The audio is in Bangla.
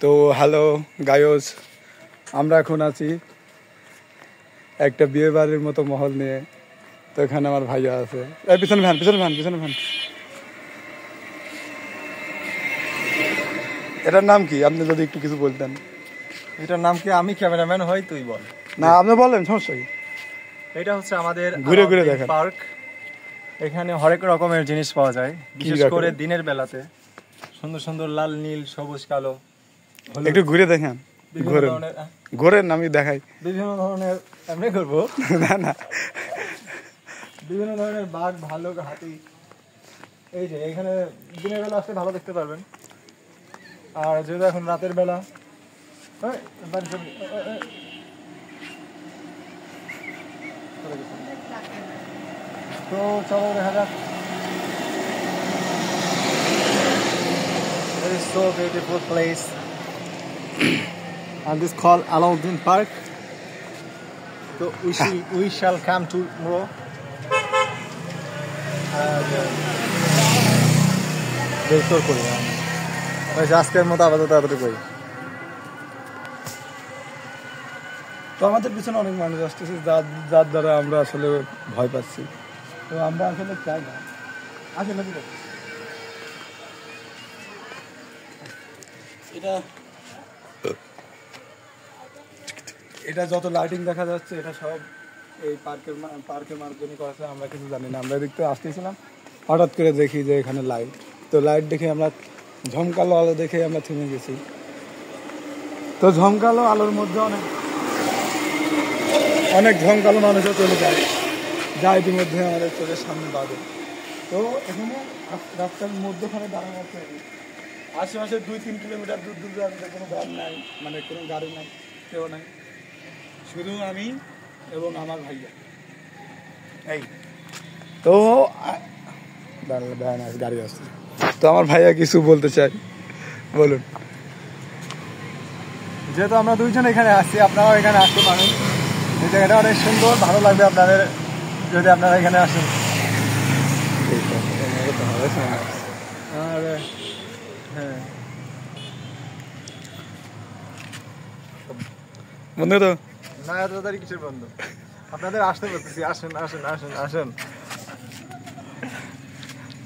তো হ্যালো গায়স, আমরা এখন আছি একটা বিয়ে বাড়ির মতো মহল নিয়ে। তো এখানে আমার ভাইয়া আছে, পিছনে ভ্যান পিছনে ভ্যান পিছনে ভ্যান। এটার নাম কি আপনি যদি একটু কিছু বলতেন? এটার নাম কি? আমি ক্যামেরাম্যান হই, তুই বল। না আপনি বলেন, সমস্যা কি? এটা হচ্ছে আমাদের ঘুরে ঘুরে দেখেন পার্ক। এখানে হরেক রকমের জিনিস পাওয়া যায়, বিশেষ করে দিনের বেলাতে। সুন্দর সুন্দর লাল, নীল, সবুজ, কালো। একটু ঘুরে দেখেন, ঘোরেন ঘোরেন, আমি দেখাই। বিভিন্ন ধরনের এমনি করবো না না, বিভিন্ন ধরনের বাঘ, ভালুক, হাতি। এই যে এখানে দিনের বেলা আসলে ভালো দেখতে পারবেন। আর যেহেতু এখন রাতের বেলা, তো চলো দেখা যাক। It is so beautiful place and this called Alauddin Park. So we shall come tomorrow. বের করি আজকের মতো আপাতত করি। তো আমাদের পিছনে অনেক মানুষ আসতেছে, যার দ্বারা আমরা আসলে ভয় পাচ্ছি। তো আমরা আসলে চাই না আসলে এটা যত লাইটিং দেখা যাচ্ছে এটা সব এই পার্কের মাধ্যমে করা আছে। আমরা কিছু জানি না, আমরা দেখতে আসতেছিলাম, হঠাৎ করে দেখি যে এখানে লাইট। তো লাইট দেখে আমরা ঝমকালো আলো দেখে আমরা থেমে গেছি। তো ঝমকালো আলোর মধ্যে অনেক ঝমকালো মানুষও চলে যায়, যা ইতিমধ্যে আমাদের চোখের সামনে বাঁধে। তো এখানে রাস্তার মধ্যখানে দাঁড়ানো আছে, আশেপাশে 2-3 কিলোমিটার দূর দূর কোনো ঘর নাই, মানে কোনো গাড়ি নাই, কেউ নাই, শুধু আমি এবং আমার ভাইয়া। এই তো গাড়ি আসছে, তো আমার ভাইয়া কিছু বলতে চাই, বলুন। যেহেতু আমরা দুইজন এখানে আসছি, আপনারাও এখানে আসতে পারেন। এই জায়গাটা অনেক সুন্দর, ভালো লাগবে আপনাদের যদি আপনারা এখানে আসেন। আর হ্যাঁ, বন্ধু তো না, এত তাড়াতাড়ি কিসের বন্ধ? আপনাদের আসতে বলতেছি, আসেন আসেন আসেন আসেন।